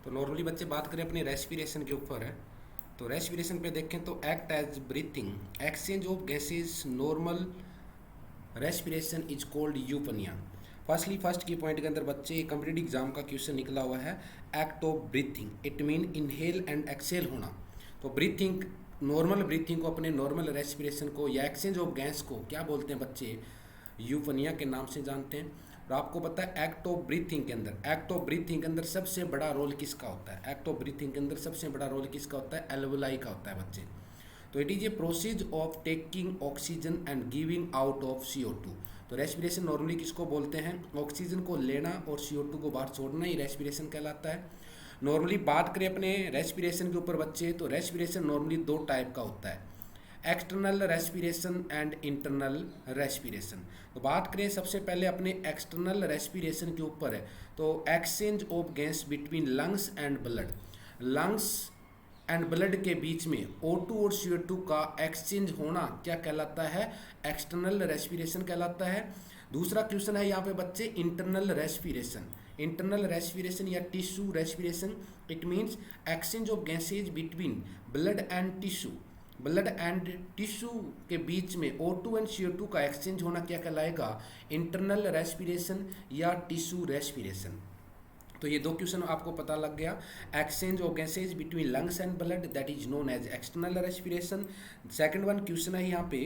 तो नॉर्मली बच्चे बात करें अपनी रेस्पिरेशन के ऊपर है। तो रेस्पिरेशन पे देखें तो act as breathing, exchange of gases, normal respiration is called eupnoea. First key point के अंदर बच्चे कम्पिटिटिव एग्जाम का क्वेश्चन निकला हुआ है, act of breathing, it mean inhale and exhale होना। तो ब्रीथिंग, नॉर्मल ब्रीथिंग को, अपने नॉर्मल रेस्पिरेशन को या एक्सचेंज ऑफ गैस को क्या बोलते हैं बच्चे? यूफनिया के नाम से जानते हैं। और आपको पता है एक्ट ऑफ ब्रीथिंग के अंदर, एक्ट ऑफ ब्रीथिंग के अंदर सबसे बड़ा रोल किसका होता है? एक्ट ऑफ ब्रीथिंग के अंदर सबसे बड़ा रोल किसका होता है? एल्वुलाई का होता है बच्चे। तो it is a process of taking oxygen and giving out of CO2। तो रेस्पिरेशन नॉर्मली किसको बोलते हैं? ऑक्सीजन को लेना और CO2 को बाहर छोड़ना ही रेस्पिरेशन कहलाता है। नॉर्मली बात करें अपने रेस्पिरेशन के ऊपर बच्चे, तो रेस्पिरेशन नॉर्मली दो टाइप का होता है, external respiration and internal respiration. तो बात करें सबसे पहले अपने एक्सटर्नल रेस्पिरेशन के ऊपर है, तो exchange of gas between lungs and blood, lungs and blood के बीच में O2 और CO2 का एक्सचेंज होना क्या कहलाता है? एक्सटर्नल रेस्पिरेशन कहलाता है। दूसरा क्वेश्चन है यहाँ पे बच्चे, इंटरनल रेस्पिरेशन। इंटरनल रेस्पिरेशन या tissue respiration, it means exchange of gases between blood and tissue, blood and tissue के बीच में O2 एंड CO2 का एक्सचेंज होना क्या कहलाएगा? इंटरनल रेस्पिरेशन या टिश्यू रेस्पिरेशन। तो ये दो क्वेश्चन आपको पता लग गया। Exchange of gases between lungs and blood, that is known as external respiration. Second one question है यहाँ पे,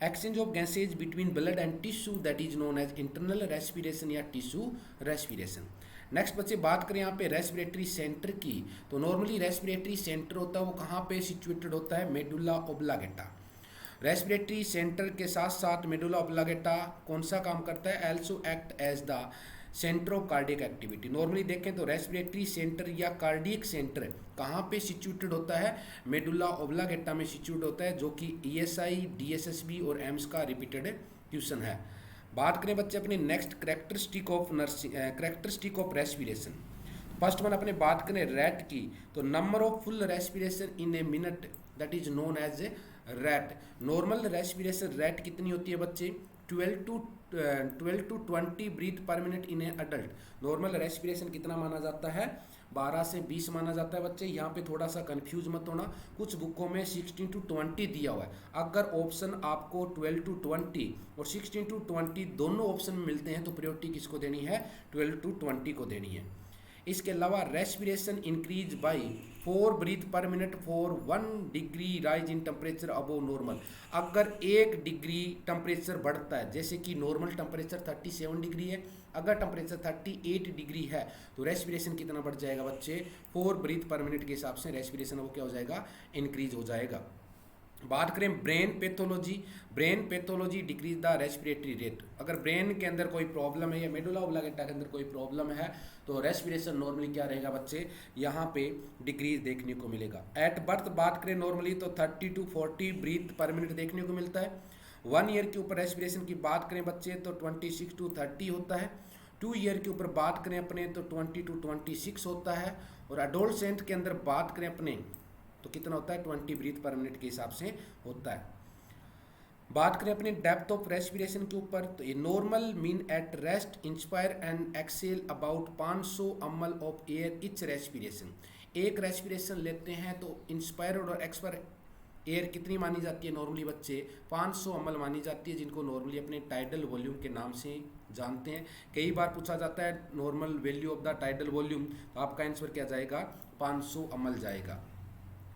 exchange of gases between blood and tissue, that is known as internal respiration या टिश्यू रेस्पिरेशन। नेक्स्ट बच्चे बात करें यहाँ पे respiratory centre की, तो नॉर्मली रेस्पिरेटरी सेंटर होता है वो कहाँ पे सिचुएटेड होता है? Medulla oblongata. रेस्पिरेटरी सेंटर के साथ साथ मेडुला ओब्लांगेटा कौन सा काम करता है? Also act as the centre of cardiac activity. Normally देखें तो रेस्पिरेटरी सेंटर या कार्डियक सेंटर कहाँ पे सिचुएटेड होता है? मेडुला ओब्लांगेटा में सिचुएट होता है, जो कि ESI, DSSB और एम्स का रिपीटेड क्वेश्चन है। बात करें बच्चे अपने next characteristic of respiration. First one अपने बात करें रैट की, तो number of full respiration in a minute, that is known as a rate. Normal respiration rate कितनी होती है बच्चे? 12 to 20 breath per minute in a adult. Normal respiration कितना माना जाता है? 12 से 20 माना जाता है बच्चे। यहाँ पे थोड़ा सा कंफ्यूज मत होना, कुछ बुकों में 16 to 20 दिया हुआ है। अगर ऑप्शन आपको 12 to 20 और 16 to 20 दोनों ऑप्शन में मिलते हैं तो प्रायोरिटी किसको देनी है? 12 to 20 को देनी है। इसके अलावा respiration increase by 4 breath per minute for 1 degree rise in temperature above normal. अगर 1 डिग्री टेम्परेचर बढ़ता है, जैसे कि नॉर्मल टेम्परेचर 37 डिग्री है, अगर टेम्परेचर 38 डिग्री है तो रेस्पिरेशन कितना बढ़ जाएगा बच्चे? 4 ब्रीथ पर मिनट के हिसाब से रेस्पिरेशन वो क्या हो जाएगा? इंक्रीज हो जाएगा। बात करें brain pathology, brain pathology decrease the respiratory rate. अगर ब्रेन के अंदर कोई प्रॉब्लम है या मेडुला ओब्लांगेटा के अंदर कोई प्रॉब्लम है तो रेस्पिरेशन नॉर्मली क्या रहेगा बच्चे? यहाँ पे डिक्रीज देखने को मिलेगा। एट बर्थ बात करें नॉर्मली तो 30 to 40 ब्रीथ पर मिनट देखने को मिलता है। 1 ईयर के ऊपर रेस्पिरेशन की बात करें बच्चे तो 26 to 30 होता है। 2 ईयर के ऊपर बात करें अपने तो 20 to 26 होता है। और अडोलसेंट के अंदर बात करें अपने तो कितना होता है? 20 ब्रीथ पर मिनट के हिसाब से होता है। बात करें अपने डेप्थ ऑफ रेस्पिरेशन के ऊपर, तो ये normal mean at rest inspire and exhale about 500 ml of air each respiration. एक रेस्पिरेशन लेते हैं तो इंस्पायर और एक्सपायर एयर कितनी मानी जाती है नॉर्मली बच्चे? 500 ml मानी जाती है, जिनको नॉर्मली अपने टाइडल वॉल्यूम के नाम से जानते हैं। कई बार पूछा जाता है normal value of the tidal volume, तो आपका आंसर क्या जाएगा? 500 ml जाएगा।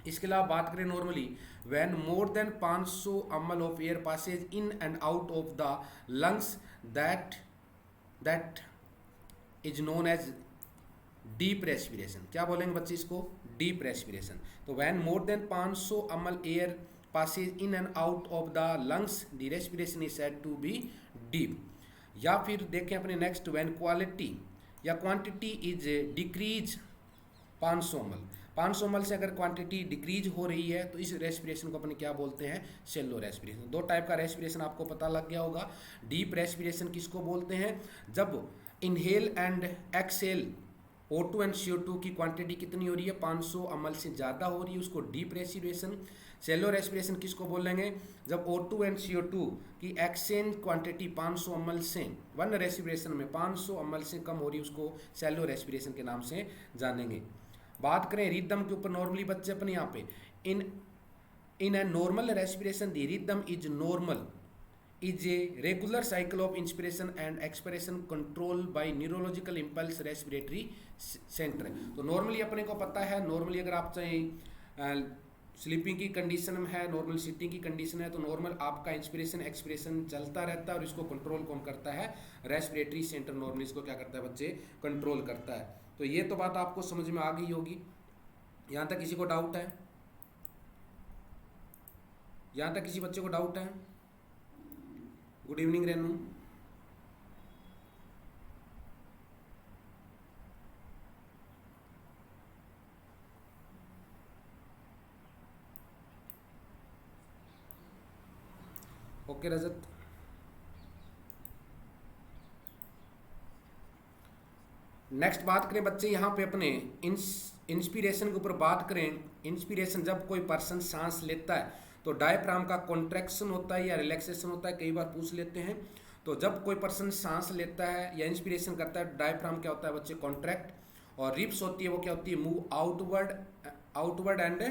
इसके अलावा बात करें normally when more than 500 ml of air passes in and out of the lungs, that is known as deep respiration. क्या बोलेंगे बच्चे इसको? Deep respiration. तो when more than 500 ml air passes in and out of the lungs, the respiration is said to be deep. या फिर देखें अपने next, when quality या quantity is decrease 500 ml, 500 ml से अगर क्वांटिटी डिक्रीज हो रही है तो इस रेस्पिरेशन को अपने क्या बोलते हैं? Shallow respiration. दो टाइप का रेस्पिरेशन आपको पता लग गया होगा। डीप रेस्पिरेशन किसको बोलते हैं? जब inhale and Excel O2 and CO2 की क्वांटिटी कितनी हो रही है? 500 ml से ज़्यादा हो रही है, उसको डीप रेस्पिरेशन। शैलो रेस्पिरेशन किसको बोलेंगे? जब O2 एंड CO2 की एक्सचेंज क्वांटिटी 500 ml से 1 रेस्पिरेशन में 500 ml से कम हो रही है, उसको शैलो रेस्पिरेशन के नाम से जानेंगे। बात करें रिदम के ऊपर, नॉर्मली बच्चे अपने यहाँ पे in in a normal respiration the rhythm is normal is a regular cycle of inspiration and expiration controlled by neurological impulse respiratory center। तो नॉर्मली अपने को पता है, नॉर्मली अगर आप चाहें स्लीपिंग की कंडीशन में है, नॉर्मल सिटिंग की कंडीशन है, तो नॉर्मल आपका इंस्पिरेशन एक्सपिरेशन चलता रहता है और इसको कंट्रोल कौन करता है? रेस्पिरेटरी सेंटर नॉर्मली इसको क्या करता है बच्चे? कंट्रोल करता है। तो ये तो बात आपको समझ में आ गई होगी। यहाँ तक किसी को डाउट है? यहाँ तक किसी बच्चे को डाउट है? Good evening Renu. ओके रजत। नेक्स्ट बात करें बच्चे यहाँ पे अपने इंस्पिरेशन के ऊपर बात करें। इंस्पिरेशन जब कोई पर्सन सांस लेता है तो डायफ्राम का कॉन्ट्रैक्शन होता है या रिलैक्सेशन होता है, कई बार पूछ लेते हैं। तो जब कोई पर्सन सांस लेता है या इंस्पिरेशन करता है, डायफ्राम क्या होता है बच्चे? कॉन्ट्रैक्ट। और रिप्स होती है वो क्या होती है? Move outward and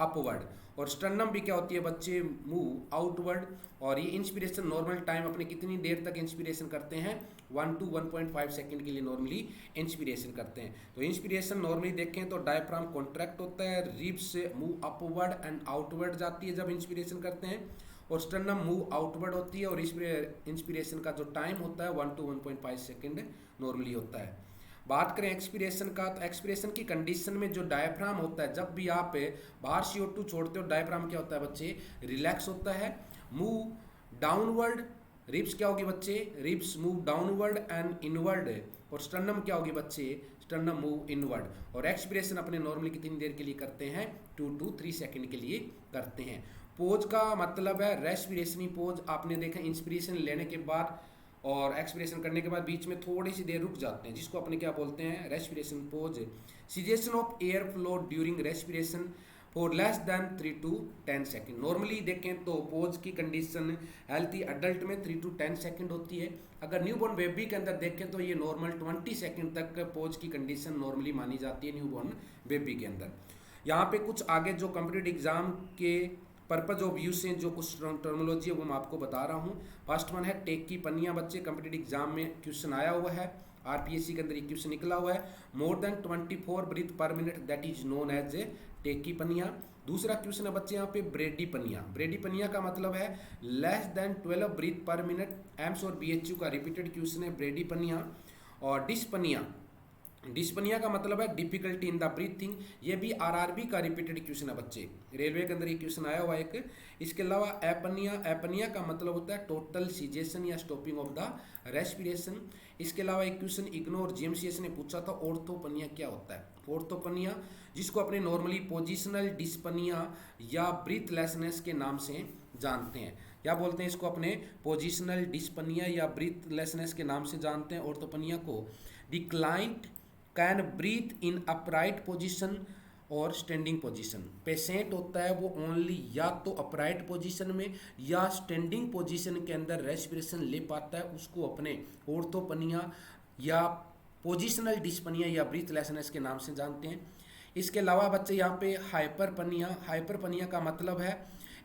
upward. और स्टर्नम भी क्या होती है बच्चे? Move outward. और ये इंस्पिरेशन नॉर्मल टाइम अपने कितनी देर तक इंस्पिरेशन करते हैं? 1 to 1.5 सेकेंड के लिए नॉर्मली इंस्पिरेशन करते हैं। तो इंस्पिरेशन नॉर्मली देखें तो डायफ्राम कॉन्ट्रैक्ट होता है, रिब्स से मूव अपवर्ड एंड आउटवर्ड जाती है जब इंस्पिरेशन करते हैं, और स्टर्नम मूव आउटवर्ड होती है। और इंस्पिरेशन का जो टाइम होता है 1 to 1.5 सेकेंड नॉर्मली होता है। बात करें एक्सपिरेशन का, तो एक्सपिरेशन की कंडीशन में जो डायफ्राम होता है, जब भी आप बाहर CO2 छोड़ते हो, डायफ्राम क्या होता है बच्चे? रिलैक्स होता है, मूव डाउनवर्ड। रिब्स क्या होगी बच्चे? Ribs move downward and inward. और स्टर्नम क्या होगी बच्चे? Sternum move inward. और एक्सपिरेशन अपने नॉर्मली कितनी देर के लिए करते हैं? 2 to 3 सेकेंड के लिए करते हैं। पोज का मतलब है रेस्पिरेशनी पोज। आपने देखा इंस्पिरेशन लेने के बाद और एक्सपिरेशन करने के बाद बीच में थोड़ी सी देर रुक जाते हैं, जिसको अपने क्या बोलते हैं? Respiration pose. Caseation of air flow during respiration for less than 3 to 10 second. Normally देखें तो पोज की कंडीशन हेल्थी अडल्ट में 3 to 10 सेकेंड होती है। अगर न्यूबॉर्न बेबी के अंदर देखें तो ये नॉर्मल 20 सेकेंड तक पोज की कंडीशन नॉर्मली मानी जाती है न्यूबॉर्न बेबी के अंदर। यहाँ पे कुछ आगे जो कॉम्पिटिटिव एग्जाम के पर्पज ऑफ यूज से जो कुछ टर्मोलॉजी है वो मैं आपको बता रहा हूँ। फर्स्ट वन है टेक की पन्नियाँ। बच्चे कॉम्पिटिटिव एग्जाम में क्वेश्चन आया हुआ है, RPSC के अंदर एक क्वेश्चन निकला हुआ है। More than 24 breath per minute that is known as a tachypnoea. दूसरा क्वेश्चन है बच्चे यहाँ पे ब्रेडी पन्नियाँ। ब्रेडी पन्नियाँ का मतलब है less than 12 breath per minute. AIIMS और BHU का रिपीटेड क्वेश्चन है ब्रेडी पन्नियाँ। और डिस्पनिया, डिस्पनिया का मतलब है डिफिकल्टी इन द ब्रीथिंग। ये भी RRB का रिपीटेड क्वेश्चन है बच्चे, रेलवे के अंदर ये क्वेश्चन आया हुआ है एक। इसके अलावा एपनिया, एपनिया का मतलब होता है टोटल सीजेशन या स्टॉपिंग ऑफ द रेस्पिरेशन। इसके अलावा एक क्वेश्चन इग्नोर GMCS ने पूछा था, ऑर्थोपनिया क्या होता है? ऑर्थोपनिया जिसको अपने नॉर्मली पोजिशनल डिस्पनिया या ब्रीथलेसनेस के नाम से जानते हैं। क्या बोलते हैं इसको? अपने पोजिशनल डिस्पनिया या ब्रीथलेसनेस के नाम से जानते हैं ऑर्थोपनिया को। Declined can breathe in upright position और स्टैंडिंग पोजीशन। पेशेंट होता है वो ओनली या तो अपराइट पोजीशन में या स्टैंडिंग पोजीशन के अंदर रेस्पिरेशन ले पाता है, उसको अपने ऑर्थोपनिया या पोजीशनल डिस्पनिया या ब्रीथलेसनेस के नाम से जानते हैं। इसके अलावा बच्चे यहाँ पे हाइपरपनिया, हाइपरपनिया का मतलब है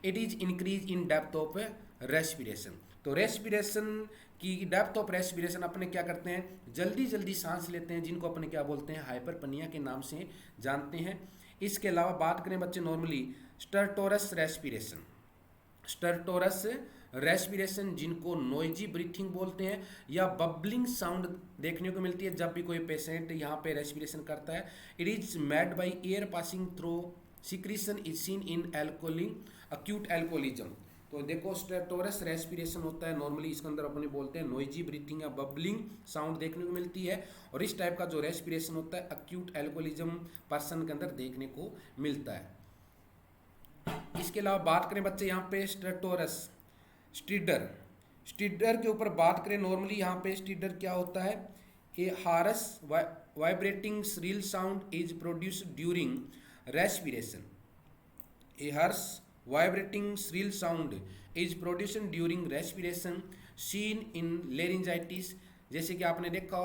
it is increase in depth of respiration. तो रेस्पिरेशन की डेप्थ ऑफ रेस्पिरेशन अपने क्या करते हैं? जल्दी जल्दी सांस लेते हैं, जिनको अपने क्या बोलते हैं? हाइपरपनिया के नाम से जानते हैं। इसके अलावा बात करें बच्चे नॉर्मली स्टर्टोरस रेस्पिरेशन, स्टर्टोरस रेस्पिरेशन जिनको नॉइजी ब्रीथिंग बोलते हैं या बबलिंग साउंड देखने को मिलती है जब भी कोई पेशेंट यहाँ पे रेस्पिरेशन करता है। It is made by air passing through secretion is seen in alcoholic acute alcoholism. तो देखो स्टर्टोरस रेस्पिरेशन होता है नॉर्मली, इसके अंदर अपने बोलते हैं नॉइजी ब्रीथिंग या बबलिंग साउंड देखने को मिलती है। और इस टाइप का जो रेस्पिरेशन होता है अक्यूट एल्कोलिज्म पर्सन के अंदर देखने को मिलता है। इसके अलावा बात करें बच्चे यहाँ पे स्टर्टोरस स्टिडर, स्टिडर के ऊपर बात करें नॉर्मली यहाँ पे स्टिडर क्या होता है? A hoarse vibrating shrill sound is produced during respiration. A hoarse vibrating shrill sound is produced during respiration seen in laryngitis। जैसे कि आपने देखा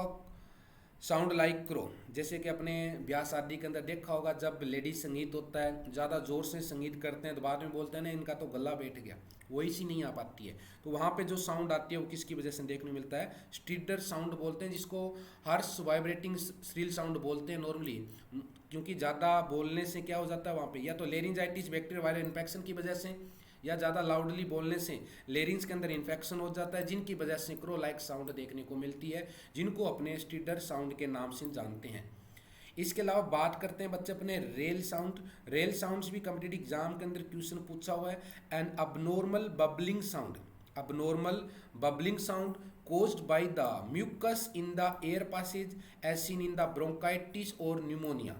साउंड लाइक क्रो, जैसे कि अपने ब्याह शादी के अंदर देखा होगा, जब लेडीज संगीत होता है ज़्यादा ज़ोर से संगीत करते हैं तो बाद में बोलते हैं ना इनका तो गला बैठ गया, वही सी नहीं आ पाती है। तो वहाँ पे जो साउंड आती है वो किसकी वजह से देखने को मिलता है, स्ट्रीटर साउंड बोलते हैं, जिसको हार्श वाइब्रेटिंग श्रील साउंड बोलते हैं नॉर्मली, क्योंकि ज़्यादा बोलने से क्या हो जाता है वहाँ पे, या तो लेरिंजाइटिस बैक्टीरिया वायरल इन्फेक्शन की वजह से, या ज़्यादा लाउडली बोलने से लेरिंग्स के अंदर इन्फेक्शन हो जाता है, जिनकी वजह से क्रो लाइक साउंड देखने को मिलती है, जिनको अपने स्टीडर साउंड के नाम से जानते हैं। इसके अलावा बात करते हैं बच्चे अपने रेल साउंड। रेल साउंड्स भी कॉम्पिटिटिव एग्जाम के अंदर क्वेश्चन पूछा हुआ है। An abnormal bubbling sound, abnormal bubbling sound caused by the mucus in the air passage as seen in the bronchitis और pneumonia।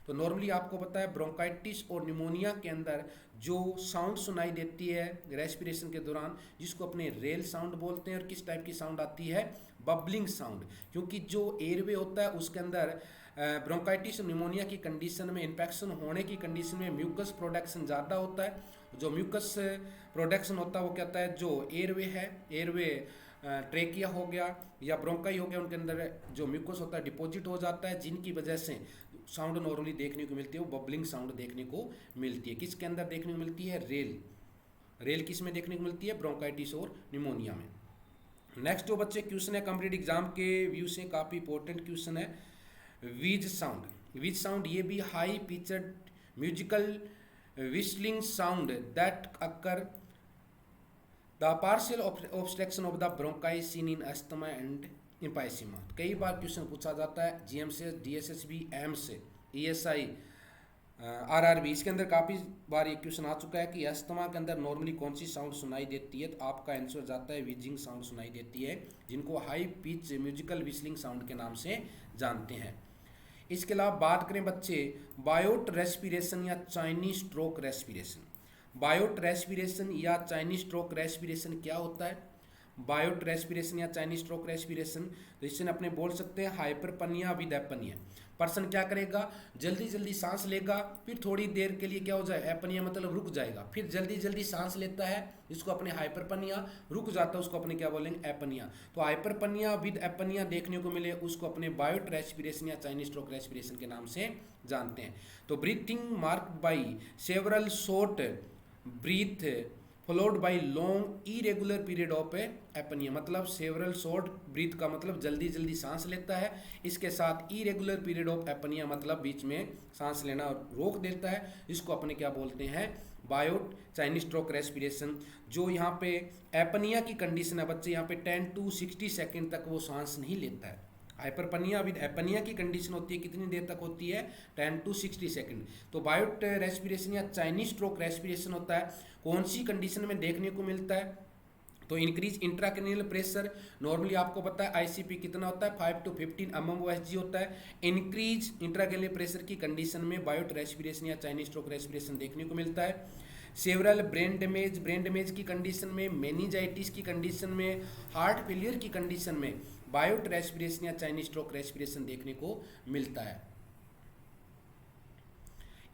तो नॉर्मली आपको पता है ब्रोंकाइटिस और न्यूमोनिया के अंदर जो साउंड सुनाई देती है रेस्पिरेशन के दौरान, जिसको अपने रेल साउंड बोलते हैं, और किस टाइप की साउंड आती है, बबलिंग साउंड, क्योंकि जो एयरवे होता है उसके अंदर ब्रोंकाइटिस और न्यूमोनिया की कंडीशन में, इन्फेक्शन होने की कंडीशन में म्यूकस प्रोडक्शन ज़्यादा होता है। जो म्यूकस प्रोडक्शन होता है वो क्या होता है, जो एयरवे है, एयरवे ट्रेकिया हो गया या ब्रोंकाई हो गया, उनके अंदर जो म्यूकस होता है डिपॉजिट हो जाता है, जिनकी वजह से साउंड नॉर्मली देखने को मिलती है, वो बबलिंग साउंड देखने को मिलती है। किसके अंदर देखने को मिलती है, रेल। रेल किस में देखने को मिलती है, ब्रोंकाइटिस और निमोनिया में। नेक्स्ट जो बच्चे क्वेश्चन है कॉम्पिटिटिव एग्जाम के व्यू से काफ़ी इंपॉर्टेंट क्वेश्चन है, वीज साउंड। वीज साउंड ये भी high Pichad musical whistling sound that occur the partial obstruction of the bronchi seen in asthma and emphysema। कई बार क्वेश्चन पूछा जाता है जीएम से, डीएसएसबी, एम से, ईएसआई, आरआरबी, इसके अंदर काफ़ी बार ये क्वेश्चन आ चुका है कि अस्थमा के अंदर नॉर्मली कौन सी साउंड सुनाई देती है, तो आपका आंसर जाता है विजिंग साउंड सुनाई देती है, जिनको high pitch musical whistling sound के नाम से जानते हैं। इसके अलावा बात करें बच्चे बायोट रेस्पिरेशन या Cheyne Stokes respiration. Biot respiration या चाइनीज स्ट्रोक रेस्पिरेशन क्या होता है, बायोट रेस्पिरेशन या चाइनीज स्ट्रोक रेस्पिरेशन, तो इससे अपने बोल सकते हैं हाइपरपनिया विद एपनिया। पर्सन क्या करेगा, जल्दी जल्दी सांस लेगा, फिर थोड़ी देर के लिए क्या हो जाए, एपनिया मतलब रुक जाएगा, फिर जल्दी जल्दी सांस लेता है, इसको अपने हाइपरपनिया, रुक जाता है उसको अपने क्या बोलेंगे, एपनिया। तो हाइपरपनिया विद एपनिया देखने को मिले उसको अपने बायोट रेस्पिरेशन या चाइनीज स्ट्रोक रेस्पिरेशन के नाम से जानते हैं। तो breathing marked by several short breath followed by long irregular period of apnoea, मतलब सेवरल शॉर्ट ब्रीथ का मतलब जल्दी जल्दी सांस लेता है, इसके साथ इरेगुलर पीरियड ऑफ एपनिया मतलब बीच में सांस लेना रोक देता है, इसको अपने क्या बोलते हैं, बायोट चाइनीज स्ट्रोक रेस्पिरेशन। जो यहाँ पे एपनिया की कंडीशन है बच्चे, यहाँ पे 10 to 60 सेकेंड तक वो सांस नहीं लेता है। हाइपरपनिया विद एपनिया की कंडीशन होती है कितनी देर तक होती है, 10 to 60 सेकेंड। तो बायोट रेस्पिरेशन या चाइनीज स्ट्रोक रेस्पिरेशन होता है कौन सी कंडीशन में देखने को मिलता है, तो इंक्रीज इंट्राक्रेनियल प्रेशर, नॉर्मली आपको पता है आईसीपी कितना होता है, 5 to 15 mmOSG होता है। इंक्रीज इंट्राक्रेनियल प्रेशर की कंडीशन में बायोट रेस्पिरेशन या चाइनीज स्ट्रोक रेस्पिरेशन देखने को मिलता है। सेवरल ब्रेन डैमेज की कंडीशन में, मेनिजाइटिस की कंडीशन में, हार्ट फेलियर की कंडीशन में बायोट रेस्पिरेशन या चाइनीज स्ट्रोक रेस्पिरेशन देखने को मिलता है।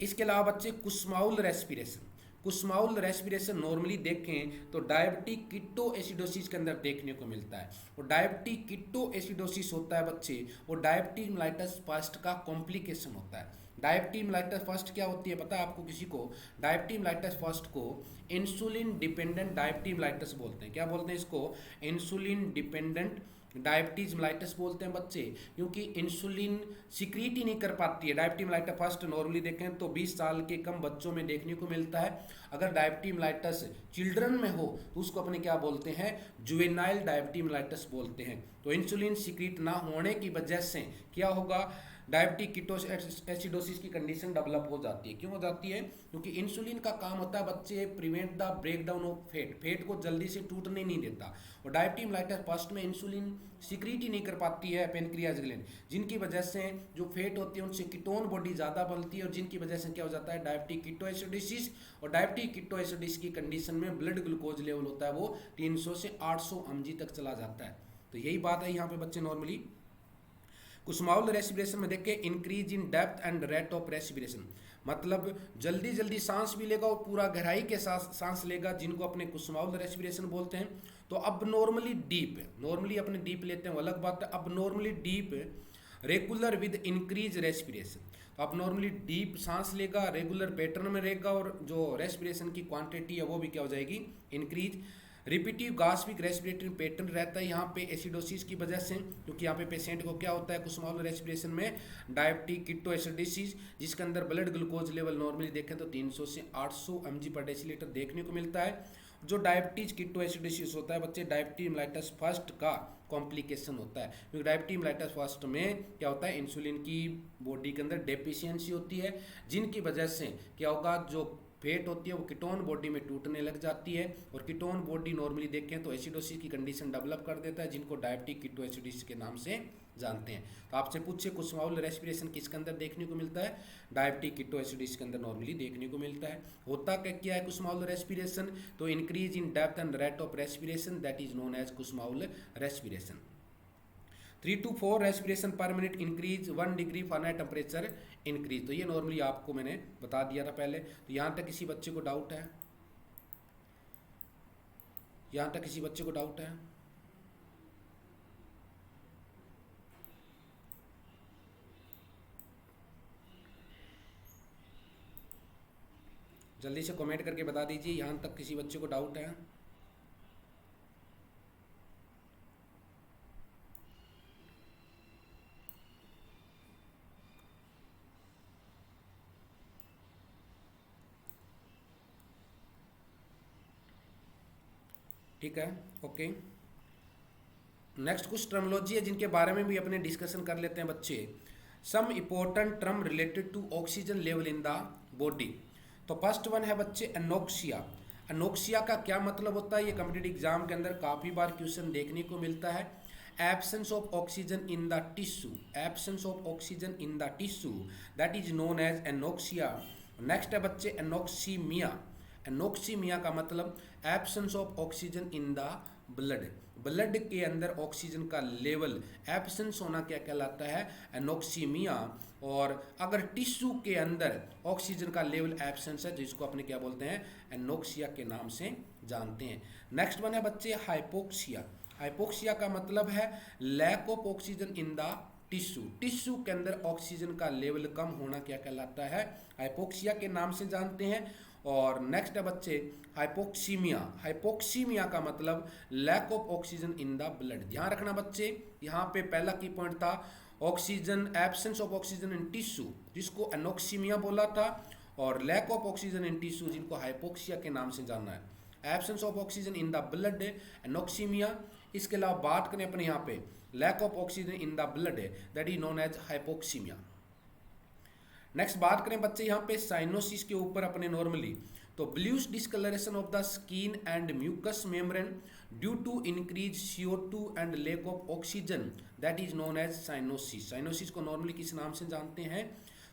इसके अलावा बच्चे कुस्माउल रेस्पिरेशन, कुस्माउल रेस्पिरेशन नॉर्मली देखें तो डायबिटिक कीटो एसिडोसिस के अंदर देखने को मिलता है। और डायबिटिक कीटो एसिडोसिस होता है बच्चे, वो डायबिटीज मेलाइटस फर्स्ट का कॉम्प्लिकेशन होता है। डायबिटीज मेलाइटस फर्स्ट क्या होती है पता है आपको किसी को, डायबिटीज मेलाइटस फर्स्ट को इंसुलिन डिपेंडेंट डायबिटीज मेलाइटस बोलते हैं। क्या बोलते हैं इसको, इंसुलिन डिपेंडेंट डायबिटीज मेलाइटस बोलते हैं बच्चे, क्योंकि इंसुलिन सिक्रीट ही नहीं कर पाती है। डायबिटीज मेलाइटस फर्स्ट नॉर्मली देखें तो 20 साल के कम बच्चों में देखने को मिलता है। अगर डायबिटीज मेलाइटस चिल्ड्रन में हो तो उसको अपने क्या बोलते हैं, जुवेनाइल डायबिटीज मेलाइटस बोलते हैं। तो इंसुलिन सिक्रीट ना होने की वजह से क्या होगा, डायबिटिक कीटोस एसिडोसिस की कंडीशन डेवलप हो जाती है। क्यों हो जाती है, क्योंकि इंसुलिन का काम होता है बच्चे prevent the breakdown of fat, fat को जल्दी से टूटने नहीं देता। और डायबिटीज मेलाइटस फर्स्ट में इंसुलिन सिक्रीट ही नहीं कर पाती है पेनक्रियाज ग्लैंड, जिनकी वजह से जो फैट होती है उनसे कीटोन बॉडी ज़्यादा बनती है, और जिनकी वजह से क्या हो जाता है, डायबिटिक कीटो एसिडोसिस। और डायबिटिक कीटो एसिडोसिस की कंडीशन में ब्लड ग्लूकोज लेवल होता है वो 300 से 800 mg तक चला जाता है। तो यही बात है यहाँ पे बच्चे नॉर्मली। कुस्माउल रेस्पिरेशन में देखें increase in depth and rate of respiration, मतलब जल्दी जल्दी सांस भी लेगा और पूरा गहराई के साथ सांस लेगा, जिनको अपने कुस्माउल रेस्पिरेशन बोलते हैं। तो अब नॉर्मली डीप, नॉर्मली अपने डीप लेते हैं वो अलग बात है, अब normally deep regular with increase respiration. तो आप नॉर्मली डीप सांस लेगा, रेगुलर पैटर्न में रहेगा और जो रेस्पिरेशन की क्वांटिटी है वो भी क्या हो जाएगी, इंक्रीज। रिपीटिव गास्पिक रेस्पिरेटरी पैटर्न रहता है यहाँ पे एसिडोसिस की वजह से, क्योंकि यहाँ पे पेशेंट को क्या होता है कुछ मामूल रेस्पिरेशन में डायबिटिक कीटो एसिडोसिस, जिसके अंदर ब्लड ग्लूकोज लेवल नॉर्मली देखें तो 300 से 800 mg पर डेसीलीटर देखने को मिलता है। जो डायबिटीज कीटो एसिडोसिस होता है बच्चे, डायबिटीज मेलाइटस फर्स्ट का कॉम्प्लिकेशन होता है, क्योंकि डायबिटीज मेलाइटस फर्स्ट में क्या होता है इंसुलिन की बॉडी के अंदर डेफिशिएंसी होती है, जिनकी वजह से क्या होगा जो फैट होती है वो कीटोन बॉडी में टूटने लग जाती है, और कीटोन बॉडी नॉर्मली देखें तो एसिडोसिस की कंडीशन डेवलप कर देता है, जिनको डायबिटिक कीटो एसिडोसिस के नाम से जानते हैं। तो आपसे पूछे कुछ मामूल रेस्पिरेशन किसके अंदर देखने को मिलता है, डायबिटिक कीटो एसिडोसिस के अंदर नॉर्मली देखने को मिलता है। होता क्या है कुछ मामूल रेस्पिरेशन, तो increase in depth and rate of respiration, that is known as Kussmaul respiration. 3 to 4 respiration per minute increase, 1 degree Fahrenheit temperature increase. तो ये नॉर्मली आपको मैंने बता दिया था पहले। तो यहाँ तक किसी बच्चे को डाउट है, यहाँ तक किसी बच्चे को डाउट है? जल्दी से कमेंट करके बता दीजिए, यहाँ तक किसी बच्चे को डाउट है? ठीक है, ओके। नेक्स्ट कुछ टर्मोलॉजी है जिनके बारे में भी अपने डिस्कशन कर लेते हैं बच्चे। Some important term related to oxygen level in the body. तो फर्स्ट वन है बच्चे एनोक्सिया। एनोक्सिया का क्या मतलब होता है, ये कॉम्पिटिटिव एग्जाम के अंदर काफ़ी बार क्वेश्चन देखने को मिलता है। Absence of oxygen in the tissue, absence of oxygen in the tissue, that is known as anoxia. Next है बच्चे एनोक्सीमिया। एनोक्सीमिया का मतलब absence of oxygen in the blood, blood के अंदर ऑक्सीजन का लेवल एब्सेंस होना क्या कहलाता है, एनोक्सीमिया। और अगर टिश्यू के अंदर ऑक्सीजन का लेवल एब्सेंस है तो इसको अपने क्या बोलते हैं, एनोक्सिया के नाम से जानते हैं। नेक्स्ट वन है बच्चे हाइपोक्सिया। हाइपोक्सिया का मतलब है lack of oxygen in the tissue, tissue के अंदर ऑक्सीजन का लेवल कम होना क्या कहलाता है, हाइपोक्सिया के नाम से जानते हैं। और नेक्स्ट है बच्चे हाइपोक्सीमिया। हाइपोक्सीमिया का मतलब lack of oxygen in the blood. ध्यान रखना बच्चे, यहाँ पे पहला की पॉइंट था oxygen, absence of oxygen in tissue जिसको एनोक्सीमिया बोला था, और lack of oxygen in tissue जिनको हाइपोक्सिया के नाम से जानना है। Absence of oxygen in the blood anoxaemia. इसके अलावा बात करें अपने यहाँ पे lack of oxygen in the blood that is known as hypoxaemia. Next बात करें बच्चे यहाँ पे साइनोसिस के ऊपर अपने नॉर्मली, तो bluish discolouration of the skin and mucous membrane due to increase CO2 and lack of oxygen, that is known as cyanosis. Cyanosis को नॉर्मली किस नाम से जानते हैं,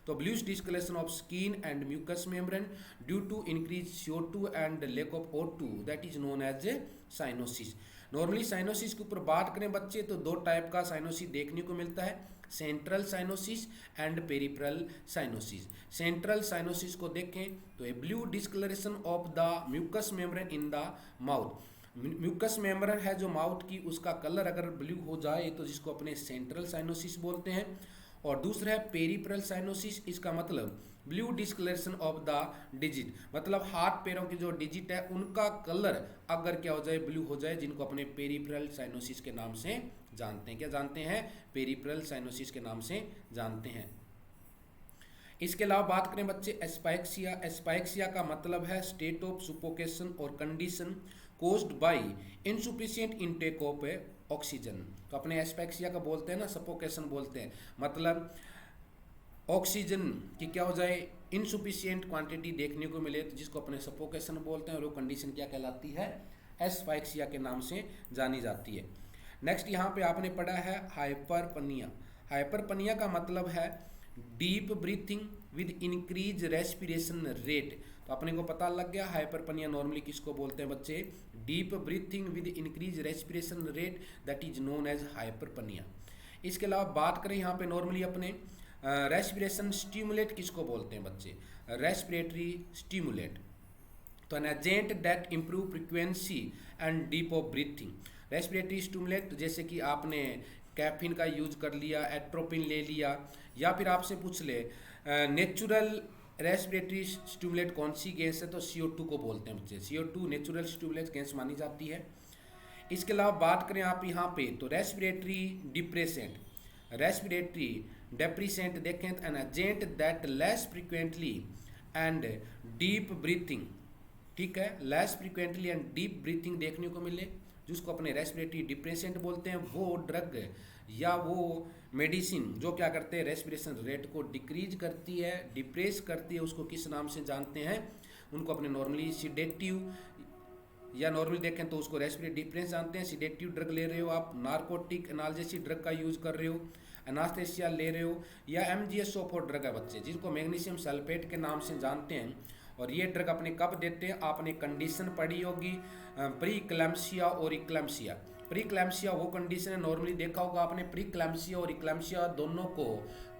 तो bluish discolouration of skin and mucous membrane due to increase CO2 and lack of O2, that is known as cyanosis. Normally cyanosis के ऊपर बात करें बच्चे तो दो टाइप का साइनोसिस देखने को मिलता है, central cyanosis and peripheral cyanosis. Central cyanosis को देखें तो a blue discolouration of the mucous membrane in the mouth. Mucous membrane है जो माउथ की, उसका कलर अगर ब्लू हो जाए तो जिसको अपने सेंट्रल साइनोसिस बोलते हैं। और दूसरा है पेरिफेरल साइनोसिस, इसका मतलब blue discolouration of the digit, मतलब हाथ पैरों के जो डिजिट है उनका कलर अगर क्या हो जाए, ब्लू हो जाए, जिनको अपने पेरिफेरल साइनोसिस के नाम से जानते हैं। क्या जानते हैं, पेरिफेरल साइनोसिस के नाम से जानते हैं। इसके अलावा बात करें बच्चे एस्पाइक्सिया। एस्पाइक्सिया का मतलब है स्टेट ऑफ सुफोकेशन और condition caused by insufficient intake of oxygen. तो अपने एस्पाइक्सिया का बोलते हैं ना, सफोकेशन बोलते हैं, मतलब ऑक्सीजन की क्या हो जाए, इनसुफिशिएंट क्वांटिटी देखने को मिले तो जिसको अपने सफोकेशन बोलते हैं, और वो कंडीशन क्या कहलाती है, एस्पाइक्सिया के नाम से जानी जाती है। नेक्स्ट यहाँ पे आपने पढ़ा है हाइपरपनिया। हाइपरपनिया का मतलब है deep breathing with increase respiration rate. तो अपने को पता लग गया हाइपरपनिया नॉर्मली किसको बोलते हैं बच्चे, deep breathing with increase respiration rate, that is known as hyperpnoea. इसके अलावा बात करें यहाँ पे नॉर्मली अपने रेस्पिरेशन स्टिमुलेट किसको बोलते हैं बच्चे, रेस्पिरेटरी स्टिमुलेट। तो an agent that improve frequency and deep of breathing. Respiratory stimulate जैसे कि आपने कैफीन का यूज कर लिया, एट्रोपिन ले लिया, या फिर आपसे पूछ ले नेचुरल रेस्पिरेटरी स्टिमुलेट कौन सी गैस है, तो CO2 को बोलते हैं बच्चे। CO2 नेचुरल स्टिमुलेट गैस मानी जाती है। इसके अलावा बात करें आप यहाँ पे तो रेस्पिरेटरी डिप्रेसेंट देखें an agent that less frequently and deep breathing, ठीक है, less frequently and deep breathing देखने को मिले, जिसको अपने रेस्पिरेटरी डिप्रेसेंट बोलते हैं। वो ड्रग या वो मेडिसिन जो क्या करते हैं, रेस्पिरेशन रेट को डिक्रीज करती है, डिप्रेस करती है, उसको किस नाम से जानते हैं, उनको अपने नॉर्मली सिडेटिव या नॉर्मली देखें तो उसको रेस्पिरेटरी डिप्रेस जानते हैं। सिडेटिव ड्रग ले रहे हो आप, नार्कोटिक एनाल्जेसिक ड्रग का यूज कर रहे हो, एनास्थेसिया ले रहे हो, या MgSO4 ड्रग है बच्चे, जिसको मैग्नीशियम सल्फेट के नाम से जानते हैं। और ये ड्रग अपने कब देते हैं, आपने कंडीशन पढ़ी होगी प्री क्लैम्सिया और इक्लैम्सिया। प्री क्लैम्सिया वो कंडीशन है, नॉर्मली देखा होगा आपने, प्री क्लैम्सिया और इक्लैम्सिया दोनों को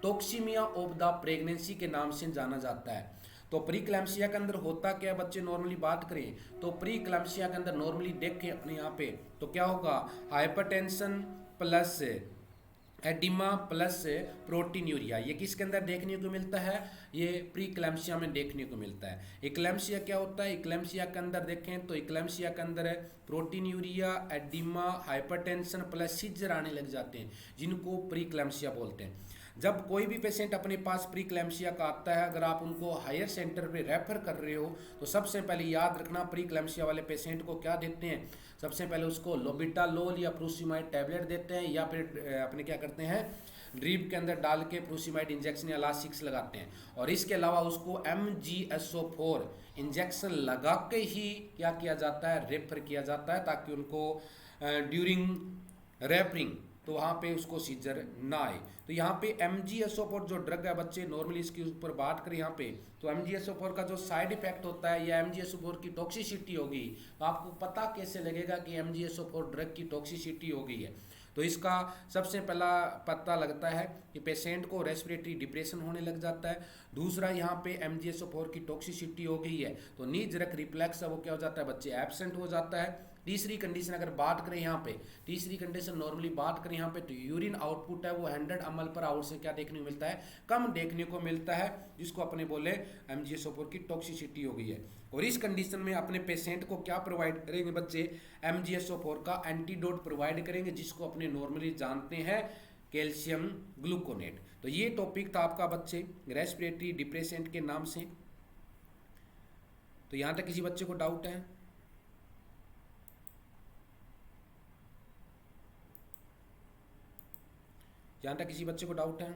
टॉक्सीमिया ऑफ द प्रेगनेंसी के नाम से जाना जाता है। तो प्री क्लैम्सिया के अंदर होता क्या है बच्चे, नॉर्मली बात करें तो प्री क्लैम्सिया के अंदर नॉर्मली देखें अपने यहाँ पे तो क्या होगा, hypertension plus oedema plus protein urea, ये किसके अंदर देखने को मिलता है, ये प्री क्लैम्सिया में देखने को मिलता है। इक्लैम्सिया क्या होता है, इक्लैम्सिया के अंदर देखें तो इक्लैम्सिया के अंदर है proteinuria, oedema, hypertension plus seizure आने लग जाते हैं, जिनको प्री क्लैम्सिया बोलते हैं। जब कोई भी पेशेंट अपने पास प्री क्लैम्सिया का आता है, अगर आप उनको हायर सेंटर पे रेफर कर रहे हो तो सबसे पहले याद रखना प्री क्लैम्सिया वाले पेशेंट को क्या देते हैं, सबसे पहले उसको लोबिटालोल या फ्रूसिमाइड टैबलेट देते हैं, या फिर अपने क्या करते हैं ड्रीप के अंदर डाल के फ्रूसिमाइड इंजेक्शन या लासिक्स लगाते हैं। और इसके अलावा उसको MgSO4 इंजेक्शन लगा के ही क्या किया जाता है, रेफर किया जाता है, ताकि उनको ड्यूरिंग रेफरिंग तो वहाँ पे उसको सीजर ना आए। तो यहाँ पे MgSO4 जो ड्रग है बच्चे, नॉर्मली इसके ऊपर बात करें यहाँ पे तो MgSO4 का जो साइड इफेक्ट होता है या MgSO4 की टॉक्सिसिटी होगी, तो आपको पता कैसे लगेगा कि MgSO4 ड्रग की टॉक्सिसिटी हो गई है। तो इसका सबसे पहला पता लगता है कि पेशेंट को रेस्पिरेटरी डिप्रेशन होने लग जाता है। दूसरा, यहाँ पे MgSO4 की टॉक्सिसिटी हो गई है तो नी जरक रिफ्लेक्स है वो क्या हो जाता है बच्चे, एब्सेंट हो जाता है। तीसरी कंडीशन अगर बात करें यहाँ पे, तीसरी कंडीशन नॉर्मली बात करें यहाँ पे तो यूरिन आउटपुट है वो 100 ml पर आवर से क्या देखने को मिलता है, कम देखने को मिलता है, जिसको अपने बोले MgSO4 की टॉक्सिसिटी हो गई है। और इस कंडीशन में अपने पेशेंट को क्या प्रोवाइड करेंगे बच्चे, MgSO4 का एंटीडोट प्रोवाइड करेंगे, जिसको अपने नॉर्मली जानते हैं कैल्शियम ग्लूकोनेट। तो ये टॉपिक था आपका बच्चे रेस्पिरेटरी डिप्रेसेंट के नाम से। तो यहाँ तक किसी बच्चे को डाउट है? यहाँ तक किसी बच्चे को डाउट है?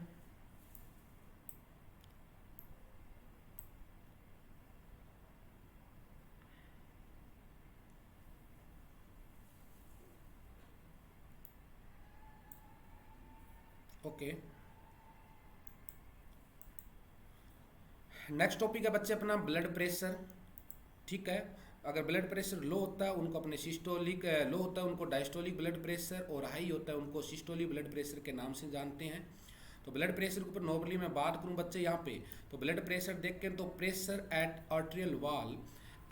ओके, नेक्स्ट टॉपिक है बच्चे अपना ब्लड प्रेशर। ठीक है, अगर ब्लड प्रेशर लो होता है उनको अपने सिस्टोलिक, लो होता है उनको डायस्टोलिक ब्लड प्रेशर, और हाई होता है उनको सिस्टोलिक ब्लड प्रेशर के नाम से जानते हैं। तो ब्लड प्रेशर के ऊपर नॉर्मली मैं बात करूं बच्चे यहाँ पे तो ब्लड प्रेशर देख के तो pressure at arterial wall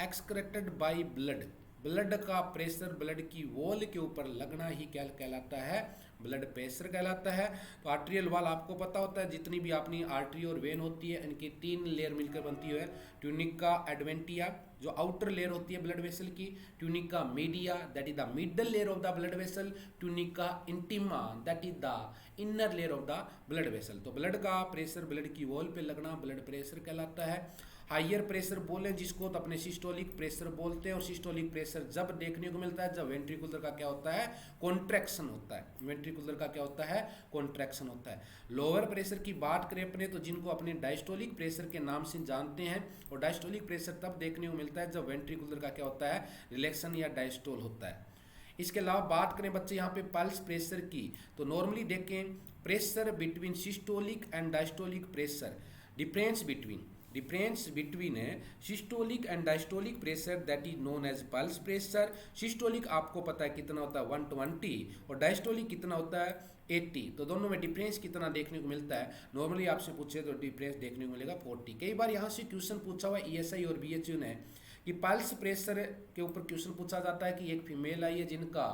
excreted by blood, blood का प्रेशर ब्लड की वॉल के ऊपर लगना ही क्या कहलाता है, ब्लड प्रेशर कहलाता है। तो आर्टेरियल वॉल आपको पता होता है जितनी भी अपनी आर्टरी और वेन होती है इनकी 3 लेयर मिलकर बनती है, ट्यूनिका एडवेंटिया जो आउटर लेयर होती है ब्लड वेसल की, tunica media that is the middle layer of the blood vessel, tunica intima that is the inner layer of the blood vessel. तो ब्लड का प्रेशर ब्लड की वॉल पे लगना blood pressure कहलाता है। हाइयर प्रेशर बोले जिसको तो अपने सिस्टोलिक प्रेशर बोलते हैं, और सिस्टोलिक प्रेशर जब देखने को मिलता है जब वेंट्रिकुलर का क्या होता है, कॉन्ट्रैक्शन होता है, वेंट्रिकुलर का क्या होता है, कॉन्ट्रैक्शन होता है। लोअर प्रेशर की बात करें अपने तो जिनको अपने डायस्टोलिक प्रेशर के नाम से जानते हैं, और डायस्टोलिक प्रेशर तब देखने को मिलता है जब वेंट्रिकुलर का क्या होता है, रिलैक्सन या डायस्टोल होता है। इसके अलावा बात करें बच्चे यहाँ पे पल्स प्रेशर की तो नॉर्मली देखें pressure between systolic and diastolic pressure, difference between systolic and diastolic pressure that is known as pulse pressure. Systolic आपको पता है कितना होता है 120 और डायस्टोलिक कितना होता है 80। तो दोनों में डिफरेंस कितना देखने को मिलता है, नॉर्मली आपसे पूछे तो डिफरेंस देखने को मिलेगा 40। कई बार यहाँ से क्वेश्चन पूछा हुआ ESI और BHU ने कि पल्स प्रेशर के ऊपर क्वेश्चन पूछा जाता है कि एक फीमेल आई है जिनका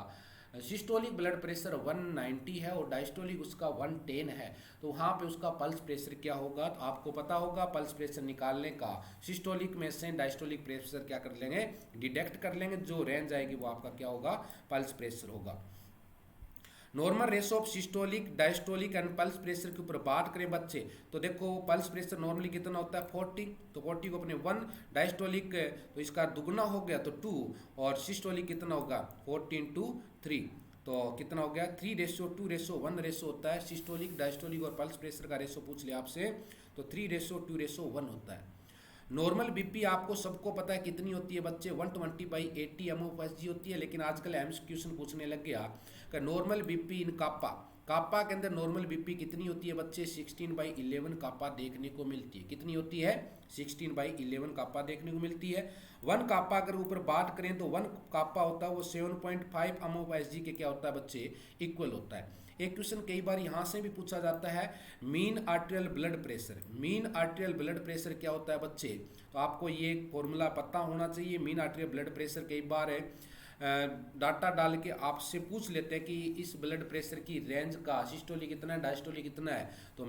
सिस्टोलिक ब्लड प्रेशर 190 है और डायस्टोलिक उसका 110 है, तो वहाँ पे उसका पल्स प्रेशर क्या होगा, तो आपको पता होगा पल्स प्रेशर निकालने का, सिस्टोलिक में से डायस्टोलिक प्रेशर क्या कर लेंगे, डिडक्ट कर लेंगे, जो रेंज आएगी वो आपका क्या होगा, पल्स प्रेशर होगा। Normal ratio of systolic diastolic and pulse pressure के ऊपर बात करें बच्चे, तो देखो पल्स प्रेशर नॉर्मली कितना होता है 40, तो 40 को अपने 1, डायस्टोलिक तो इसका दुगना हो गया तो 2, और सिस्टोलिक कितना होगा 14/3, तो कितना हो गया 3:2:1 रेशो होता है। सिस्टोलिक डायस्टोलिक और पल्स प्रेशर का रेशो पूछ लिया आपसे तो 3:2:1 होता है। नॉर्मल बीपी आपको सबको पता है कितनी होती है बच्चे, 120/80 mOhg होती है, लेकिन आजकल एम्स क्वेश्चन पूछने लग गया कि नॉर्मल बीपी इन कापा, कापा के अंदर नॉर्मल बीपी कितनी होती है बच्चे, 16/11 कापा देखने को मिलती है। कितनी होती है 16/11 कापा देखने को मिलती है। 1 कापा अगर ऊपर बात करें तो 1 कापा होता है वो 7.5 mOhg के क्या होता है बच्चे, इक्वल होता है। एक क्वेश्चन कई बार यहाँ से भी पूछा जाता है, mean arterial blood pressure, mean arterial blood pressure क्या होता है बच्चे, तो आपको ये फॉर्मूला पता होना चाहिए। मीन आर्टेरियल ब्लड प्रेशर कई बार है डाटा डाल के आपसे पूछ लेते हैं कि इस ब्लड प्रेशर की रेंज का सिस्टोलिक कितना है डायस्टोलिक कितना है, तो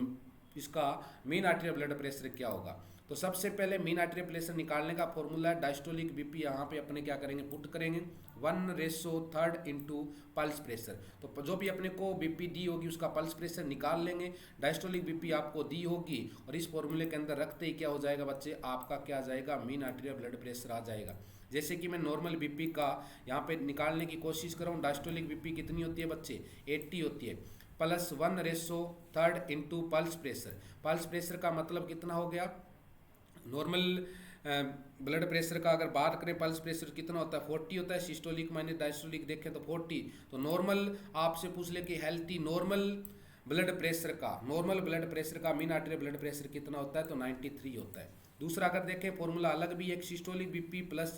इसका मीन आर्टेरियल ब्लड प्रेशर क्या होगा। तो सबसे पहले मीन आर्टेरियल प्रेशर निकालने का फॉर्मूला है डायस्टोलिक बीपी, यहाँ पे अपने क्या करेंगे पुट करेंगे 1/3 इंटू पल्स प्रेशर, तो जो भी अपने को बीपी दी होगी उसका पल्स प्रेशर निकाल लेंगे। डायस्टोलिक बीपी आपको दी होगी और इस फॉर्मूले के अंदर रखते ही क्या हो जाएगा बच्चे, आपका क्या आ जाएगा, मीन आर्टेरियल ब्लड प्रेशर आ जाएगा। जैसे कि मैं नॉर्मल बीपी का यहाँ पे निकालने की कोशिश कर रहा हूँ, डायस्टोलिक बीपी कितनी होती है बच्चे 80 होती है, plus 1/3 into pulse pressure, pulse pressure का मतलब कितना हो गया, नॉर्मल ब्लड प्रेशर का अगर बात करें पल्स प्रेशर कितना होता है 40 होता है, सिस्टोलिक माइनस डायस्टोलिक देखें तो 40, तो नॉर्मल आपसे पूछ ले कि हेल्थी नॉर्मल ब्लड प्रेशर का, नॉर्मल ब्लड प्रेशर का मीन आर्टेरियल ब्लड प्रेशर कितना होता है, तो 93 होता है। दूसरा अगर देखें फॉर्मूला अलग भी एक systolic BP plus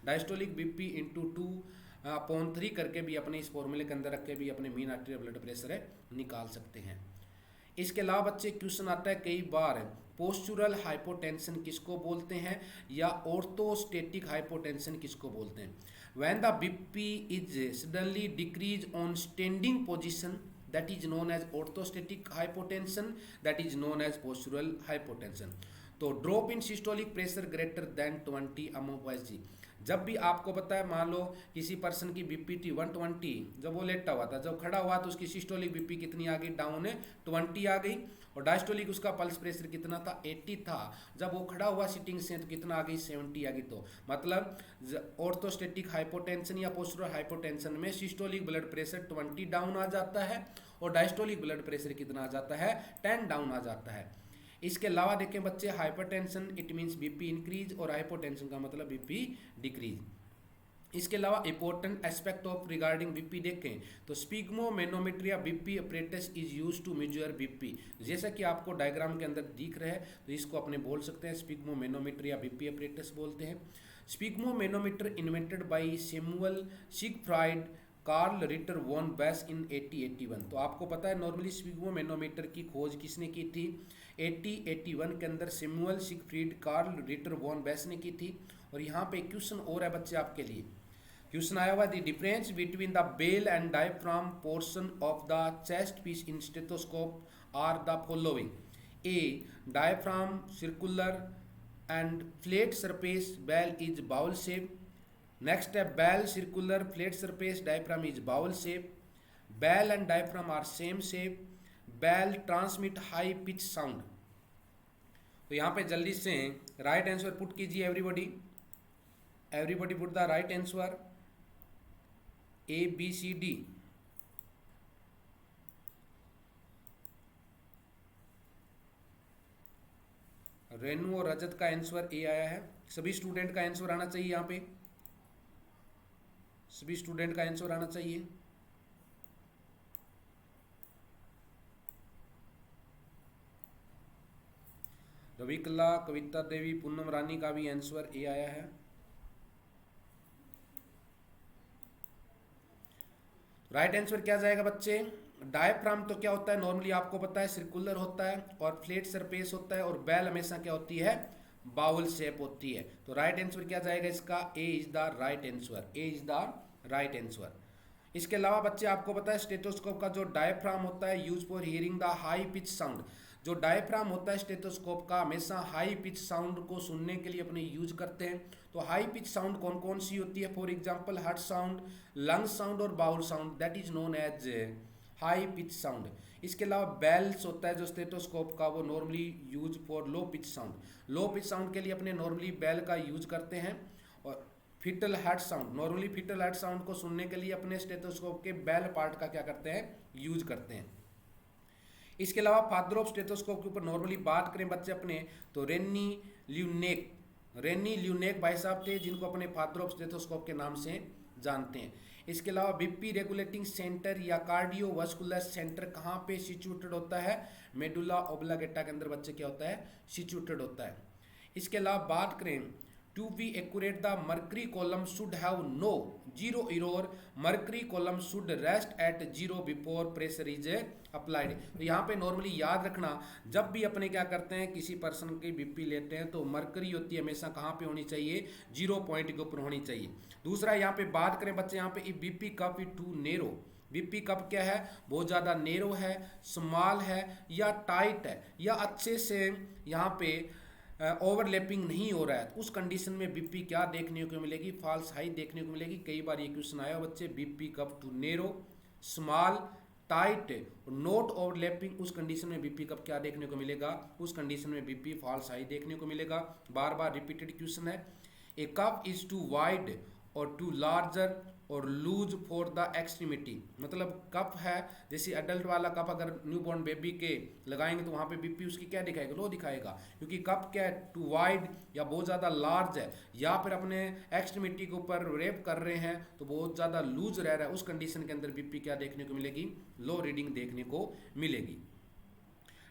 diastolic BP into 2/3 करके भी अपने इस फॉर्मूले के अंदर रख के भी अपने मीन आर्टेरियल ब्लड प्रेशर है निकाल सकते हैं। इसके अलावा बच्चे क्वेश्चन आता है कई बार, पोस्चुरल हाइपोटेंशन किसको बोलते हैं या ऑर्थोस्टेटिक हाइपोटेंशन किसको बोलते हैं। When the BP is suddenly decrease on standing position that is known as orthostatic hypotension, that is known as postural hypotension. तो drop in systolic pressure greater than 20 mOhg, जब भी आपको पता है मान लो किसी पर्सन की बीपी थी 120, जब वो लेटा हुआ था, जब खड़ा हुआ तो उसकी सिस्टोलिक बीपी कितनी आ गई, डाउन है 20 आ गई, और डायस्टोलिक उसका पल्स प्रेशर कितना था 80 था, जब वो खड़ा हुआ सिटिंग से तो कितना आ गई 70 आ गई। तो मतलब ऑर्थोस्टेटिक हाइपोटेंशन या पोस्चुरल हाइपोटेंशन में सिस्टोलिक ब्लड प्रेशर 20 डाउन आ जाता है और डायस्टोलिक ब्लड प्रेशर कितना आ जाता है 10 डाउन आ जाता है। इसके अलावा देखें बच्चे hypertension it means BP increase और हाइपोटेंशन का मतलब बीपी डिक्रीज। इसके अलावा important aspect of regarding BP देखें तो स्पिग्मोमेनोमीटर या BP apparatus is use to measure BP, जैसा कि आपको डायग्राम के अंदर दिख रहा है तो इसको अपने बोल सकते हैं स्पिग्मोमेनोमीटर या बीपी अपरेटस बोलते हैं। Sphygmomanometer invented by Samuel Siegfried Karl Ritter von Basch in 1881। तो आपको पता है नॉर्मली स्पिग्मोमेनोमीटर की खोज किसने की थी, 1881 के अंदर Samuel Siegfried Karl Ritter von Basch ने की थी। और यहाँ पे क्वेश्चन और है बच्चे आपके लिए, क्वेश्चन आया हुआ the difference between the bell and diaphragm portion of the chest piece in stethoscope are the following, a diaphragm circular and flat surface, bell is bowl shape. Next है bell circular flat surface, diaphragm is bowl shape. Bell and diaphragm are same shape. Bell transmit high pitch sound. तो यहाँ पे जल्दी से right answer put कीजिए everybody, everybody put the right answer ABCD। Renu और रजत का answer A आया है, सभी स्टूडेंट का आंसर आना चाहिए, यहाँ पे सभी स्टूडेंट का आंसर आना चाहिए। रविकला, कविता देवी, पूनम रानी का भी आंसर ए आया है। राइट आंसर क्या जाएगा बच्चे, डायफ्राम तो क्या होता है नॉर्मली आपको पता है सर्कुलर होता है और फ्लैट सरफेस होता है, और बेल हमेशा क्या होती है बाउल शेप होती है। तो राइट आंसर क्या जाएगा इसका, A is the right answer, A is the right answer. इसके अलावा बच्चे आपको पता है स्टेथोस्कोप का जो डायफ्राम होता है use for hearing the high pitch sound. जो डायफ्राम होता है स्टेथोस्कोप का हमेशा हाई पिच साउंड को सुनने के लिए अपने यूज करते हैं। तो हाई पिच साउंड कौन कौन सी होती है? For example heart sound, lung sound और bowel sound, that is known as high pitch sound. इसके अलावा बेल्स होता है जो स्टेथोस्कोप का, वो normally use for low pitch sound. Low pitch sound के लिए अपने नॉर्मली बेल का यूज करते हैं। और fetal heart sound, normally fetal heart sound को सुनने के लिए अपने स्टेथोस्कोप के बेल पार्ट का क्या करते हैं? यूज करते हैं। इसके अलावा फादर ऑफ स्टेथोस्कोप के ऊपर नॉर्मली बात करें बच्चे अपने, तो रेनी ल्यूनेक भाई साहब थे जिनको अपने फादर ऑफ स्टेथोस्कोप के नाम से जानते हैं। इसके अलावा बीपी रेगुलेटिंग सेंटर या कार्डियोवास्कुलर सेंटर कहाँ पे सिचुएटेड होता है? मेडुला ओब्लांगेटा के अंदर बच्चे क्या होता है? सिचुएटेड होता है। इसके अलावा बात करें to be accurate the mercury column should have no zero error, mercury column should rest at zero before pressure is applied. तो यहाँ पे नॉर्मली याद रखना, जब भी अपने क्या करते हैं किसी पर्सन की बीपी लेते हैं तो मर्करी होती है हमेशा कहाँ पे होनी चाहिए? 0 पॉइंट के ऊपर होनी चाहिए। दूसरा यहाँ पे बात करें बच्चे, यहाँ पे BP cup is too narrow, BP cup क्या है? बहुत ज़्यादा नेरो है, स्मॉल है या टाइट है या अच्छे से यहाँ पे ओवरलैपिंग नहीं हो रहा है, उस कंडीशन में बीपी क्या देखने को मिलेगी? फॉल्स हाई देखने को मिलेगी। कई बार ये क्वेश्चन आया बच्चे, BP cup too narrow, small, tight, not overlapping, उस कंडीशन में बीपी कप क्या देखने को मिलेगा? उस कंडीशन में बीपी फॉल्स हाई देखने को मिलेगा। बार बार रिपीटेड क्वेश्चन है। ए कप इज टू वाइड और टू लार्जर और लूज फॉर द एक्सट्रीमिटी, मतलब कप है जैसे अडल्ट वाला कप अगर न्यूबॉर्न बेबी के लगाएंगे तो वहाँ पे बीपी उसकी क्या दिखाएगा? लो दिखाएगा, क्योंकि कप क्या है? टू वाइड या बहुत ज़्यादा लार्ज है, या फिर अपने एक्सट्रीमिटी के ऊपर रेप कर रहे हैं तो बहुत ज़्यादा लूज रह रहा है, उस कंडीशन के अंदर बीपी क्या देखने को मिलेगी? लो रीडिंग देखने को मिलेगी।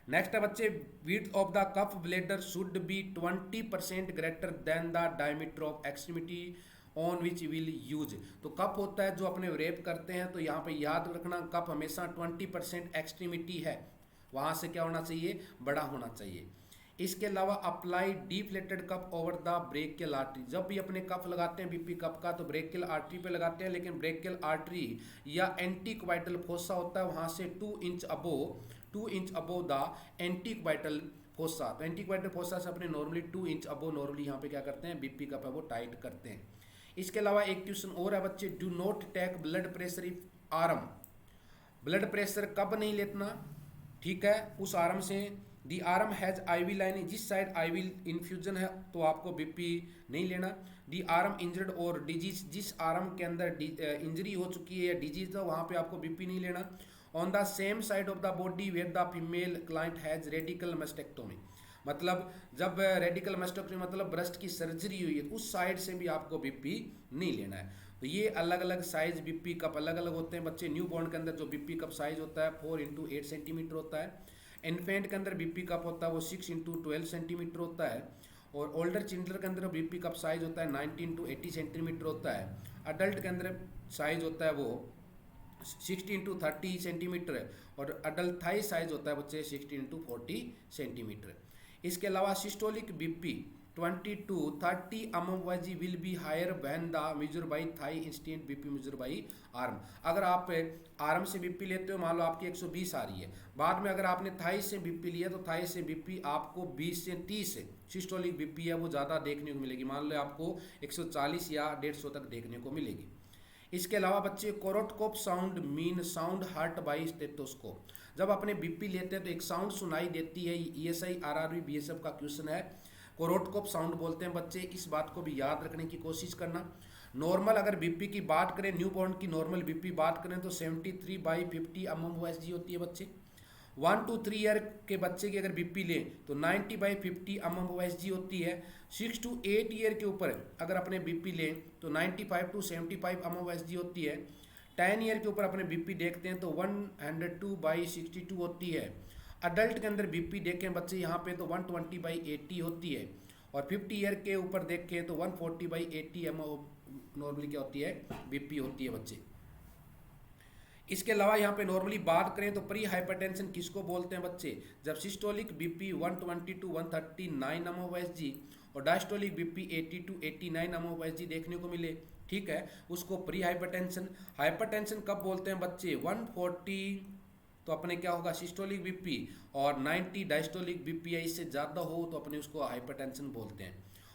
नेक्स्ट है बच्चे, width of the cup bladder should be 20% greater than the diameter of extremity on which will use. तो कप होता है जो अपने रेप करते हैं, तो यहाँ पे याद रखना कप हमेशा 20% एक्सट्रीमिटी है, वहाँ से क्या होना चाहिए? बड़ा होना चाहिए। इसके अलावा apply deflated cup over the brachial artery, जब भी अपने कप लगाते हैं बीपी कप का तो ब्रेकियल आर्टरी पे लगाते हैं, लेकिन ब्रेकियल आर्टरी या एंटीक्वाइटल फोसा होता है वहाँ से 2 इंच अबो द एंटीक्वाइटल फोसा। तो एंटीक्वाइटल फोसा से अपने नॉर्मली 2 इंच अबो नॉर्मली यहाँ पे क्या करते हैं? बीपी कप है वो टाइट करते हैं। इसके अलावा एक क्वेश्चन और है बच्चे, do not take blood pressure if arm, blood pressure कब नहीं लेना? ठीक है, उस आर्म से the arm has IV line, जिस साइड आईवी इन्फ्यूजन है तो आपको बीपी नहीं लेना। दी आर्म इंजर्ड और डिजीज, जिस आर्म के अंदर इंजरी हो चुकी है या डिजीज है वहाँ पे आपको बीपी नहीं लेना। On the same side of the body where the female client has radical mastectomy, मतलब जब रेडिकल मस्टेक्टोमी मतलब ब्रेस्ट की सर्जरी हुई है तो उस साइड से भी आपको बीपी नहीं लेना है। तो ये अलग अलग साइज बीपी कप अलग अलग होते हैं बच्चे। न्यू बॉर्न के अंदर जो बीपी कप साइज होता है 4 × 8 सेंटीमीटर होता है। इन्फेंट के अंदर बीपी कप होता है वो 6 × 12 सेंटीमीटर होता है। और ओल्डर चिल्ड्रन के अंदर बीपी कप साइज होता है 19 × 80 सेंटीमीटर होता है। अडल्ट के अंदर साइज होता है वो 60 × 30 सेंटीमीटर है। और अडल्ट थाई साइज होता है बच्चे 60 × 40 सेंटीमीटर। इसके अलावा systolic BP 20 to 30 mmHg will be higher when the measure by thigh instant BP measure by arm. अगर आप आर्म से बीपी लेते हो, मान लो आपकी 120 आ रही है, बाद में अगर आपने थाई से बीपी लिया तो थाई से बीपी आपको 20 से 30 से सिस्टोलिक बीपी है वो ज़्यादा देखने को मिलेगी, मान लो आपको 140 या 150 तक देखने को मिलेगी। इसके अलावा बच्चे Korotkoff sound mean sound heard by stethoscope, जब अपने बीपी लेते हैं तो एक साउंड सुनाई देती है। ईएसआई आरआरबी बीएसएफ का क्वेश्चन है, कोरोटकोप साउंड बोलते हैं बच्चे, इस बात को भी याद रखने की कोशिश करना। नॉर्मल अगर बीपी की बात करें, न्यू बॉर्न की नॉर्मल बीपी बात करें तो 73/50 mmHg होती है बच्चे। 1 to 3 ईयर के बच्चे की अगर बीपी लें तो 90/50 mmHg होती है। 6 to 8 ईयर के ऊपर अगर अपने बीपी लें तो 95 to 75 mmHg होती है। 10 ईयर के ऊपर अपने बीपी देखते हैं तो 102/62 होती है। अडल्ट के अंदर बीपी देखें बच्चे यहाँ पे तो 120/80 होती है। और 50 ईयर के ऊपर देखें तो 140/80 नॉर्मली क्या होती है? बीपी होती है बच्चे। इसके अलावा यहाँ पे नॉर्मली बात करें तो प्री हाइपरटेंशन किसको बोलते हैं बच्चे? जब सिस्टोलिक बीपी 120 to 139 mmHg और डायस्टोलिक बीपी 80 to 89 mmHg देखने को मिले। ठीक है, उसको प्री हाइपरटेंशन। हाइपरटेंशन कब बोलते हैं बच्चे? 140 तो अपने क्या होगा? सिस्टोलिक बीपी, और 90 डायस्टोलिक बीपी या इससे ज़्यादा हो तो अपने उसको हाइपरटेंशन बोलते हैं।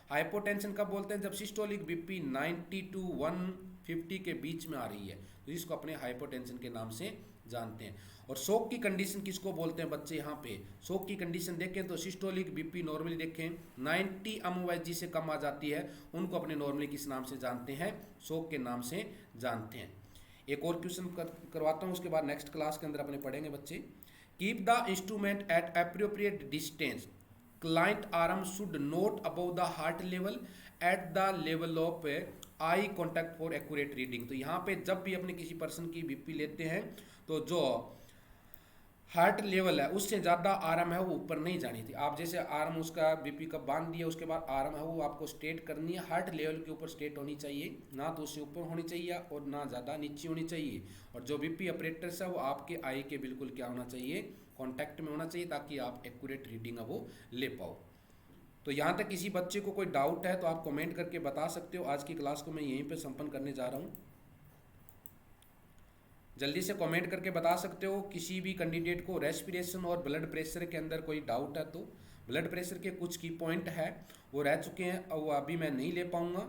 हाइपोटेंशन कब बोलते हैं? जब सिस्टोलिक बीपी 90 टू 150 के बीच में आ रही है, तो इसको अपने हाइपोटेंशन के नाम से जानते हैं। और शोक की कंडीशन किसको बोलते हैं बच्चे? यहाँ पे शोक की कंडीशन देखें तो सिस्टोलिक बीपी नॉर्मली देखें 90 MOSG से कम आ जाती है, उनको अपने नॉर्मली किस नाम से जानते हैं? शोक के नाम से जानते हैं। एक और क्वेश्चन करवाता हूँ, उसके बाद नेक्स्ट क्लास के अंदर अपने पढ़ेंगे बच्चे। Keep the instrument eight appropriate distance, client arm should note above the heart level at the level of eye contact for accurate reading. तो यहाँ पे जब भी अपने किसी पर्सन की बीपी लेते हैं तो जो हार्ट लेवल है उससे ज़्यादा आर्म है वो ऊपर नहीं जानी थी। आप जैसे आर्म उसका बीपी का बांध दिया, उसके बाद आर्म है वो आपको स्ट्रेट करनी है, हार्ट लेवल के ऊपर स्ट्रेट होनी चाहिए, ना तो उससे ऊपर होनी चाहिए और ना ज़्यादा नीचे होनी चाहिए। और जो बीपी ऑपरेटर्स है वो आपके आई के बिल्कुल क्या होना चाहिए? कॉन्टैक्ट में होना चाहिए, ताकि आप एक्यूरेट रीडिंग है वो ले पाओ। तो यहाँ तक किसी बच्चे को कोई डाउट है तो आप कमेंट करके बता सकते हो। आज की क्लास को मैं यहीं पे संपन्न करने जा रहा हूँ। जल्दी से कमेंट करके बता सकते हो किसी भी कैंडिडेट को रेस्पिरेशन और ब्लड प्रेशर के अंदर कोई डाउट है तो। ब्लड प्रेशर के कुछ की पॉइंट है वो रह चुके हैं और वो अभी मैं नहीं ले पाऊँगा,